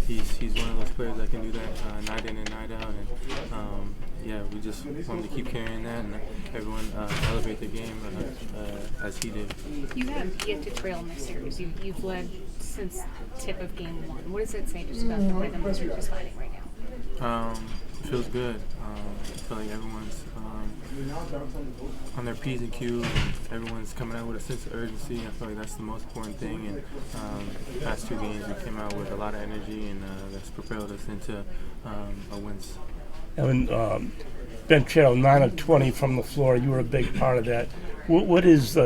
he's one of those players that can do that night in and night out, and yeah, we just want him to keep carrying that, and everyone elevate the game as he did. You have yet to trail in this series. You've led since tip of game one. What does that say just about the rhythm this group is finding right now? It feels good. I feel like everyone's on their P's and Q's, and everyone's coming out with a sense of urgency. I feel like that's the most important thing. And the past 2 games, we came out with a lot of energy, and that's propelled us into a wins. And Ben Carroll, 9 of 20 from the floor. You were a big part of that. What is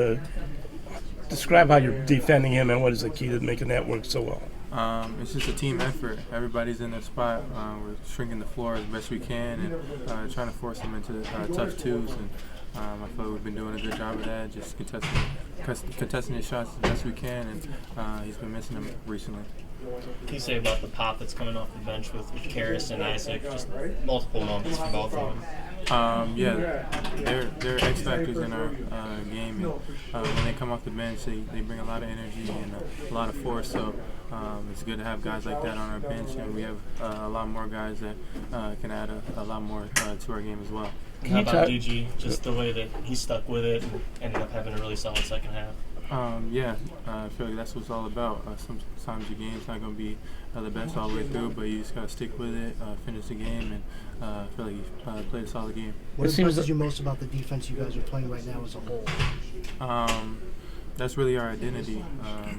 describe how you're defending him, and what is the key to making that work so well? It's just a team effort. Everybody's in their spot. We're shrinking the floor as best we can and trying to force them into tough twos. And I feel like we've been doing a good job of that, just contesting his shots as best we can. And he's been missing them recently. What can you say about the pop that's coming off the bench with Karras and Isaac? Just multiple moments for both of them. Yeah, they're X factors in our game, and when they come off the bench, they bring a lot of energy and a lot of force. So it's good to have guys like that on our bench, and we have a lot more guys that can add a lot more to our game as well. How about DG? Just the way that he stuck with it and ended up having a really solid second half. Yeah, I feel like that's what it's all about. Sometimes your game's not going to be the best all the way through, but you just got to stick with it, finish the game, and I feel like you played a solid game. What impresses you most about the defense you guys are playing right now as a whole? That's really our identity.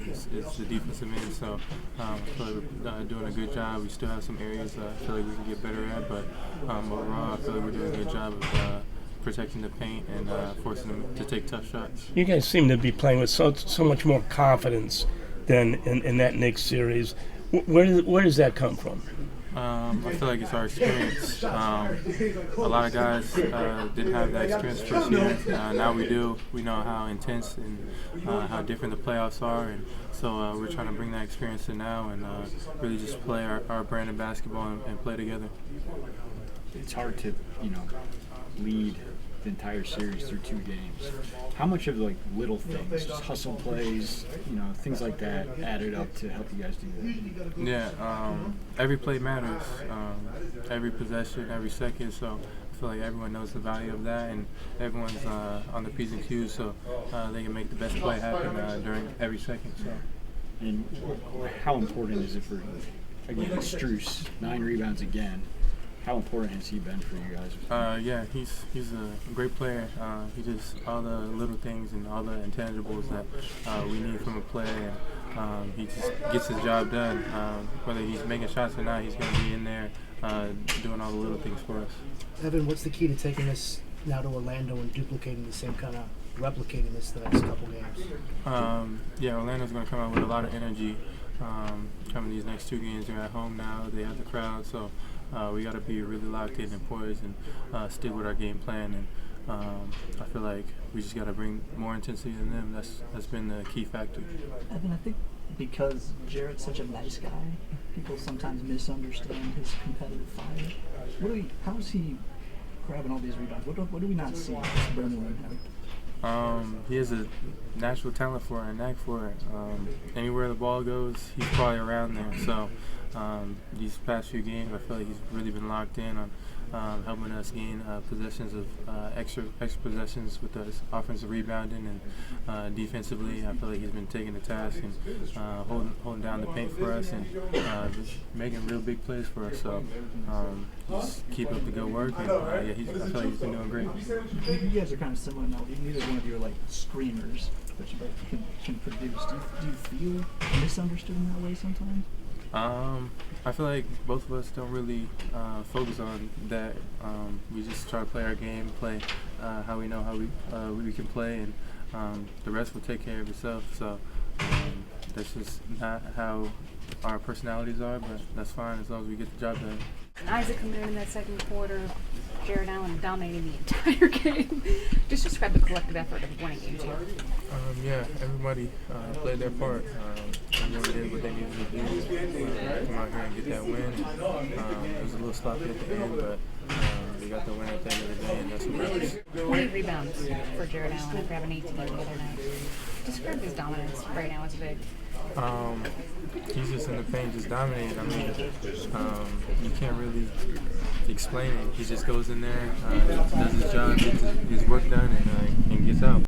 It's the defensive end, so I feel like we're doing a good job. We still have some areas I feel like we can get better at, but overall I feel like we're doing a good job of protecting the paint and forcing them to take tough shots. You guys seem to be playing with so much more confidence than in that Knicks series. Where does that come from? I feel like it's our experience. A lot of guys didn't have that experience first year. Now we do. We know how intense and how different the playoffs are, and so we're trying to bring that experience in now and really just play our brand of basketball and play together. It's hard to, lead the entire series through 2 games. How much of little things, just hustle plays, things like that, added up to help you guys do that? Yeah, every play matters. Every possession, every second. So I feel like everyone knows the value of that, and everyone's on the P's and Q's, so they can make the best play happen during every second. So. And how important is it for, again, Strus, 9 rebounds again? How important has he been for you guys? Yeah, he's a great player. He does all the little things and all the intangibles that we need from a player. And he just gets his job done. Whether he's making shots or not, he's going to be in there doing all the little things for us. Evan, what's the key to taking this now to Orlando and duplicating the same kind of replicating this the next couple games? Yeah, Orlando's going to come out with a lot of energy. Coming these next 2 games, they're at home now. They have the crowd, so we got to be really locked in and poised and stick with our game plan. And I feel like we just got to bring more intensity than them. That's been the key factor. Evan, I think because Jarrett's such a nice guy, people sometimes misunderstand his competitive fire. How is he grabbing all these rebounds? What do we not see burning in him? He has a natural talent for it, a knack for it. Anywhere the ball goes, he's probably around there. So these past few games, I feel like he's really been locked in on helping us gain possessions of extra possessions with us offensive rebounding and defensively. I feel like he's been taking the task and holding down the paint for us and just making real big plays for us. So just keep up the good work. And I feel like he's been doing great. You guys are kind of similar now. Neither one of you are like screamers, but you both can produce. Do you feel misunderstood in that way sometimes? I feel like both of us don't really focus on that. We just try to play our game, play how we know how we can play, and the rest will take care of itself. So that's just not how our personalities are, but that's fine as long as we get the job done. Isaac coming in that second quarter, Jarrett Allen dominating the entire game. Just describe the collective effort of winning games here. Yeah, everybody played their part. Everyone did what they needed to do. Come out here and get that win. It was a little sloppy at the end, but we got the win at the end of the day, and that's what matters. 20 rebounds for Jarrett Allen after having 18 the other night. Describe his dominance right now as a big. He's just in the paint, just dominating. I mean, you can't really explain it. He just goes in there, does his job, gets his work done, and gets out.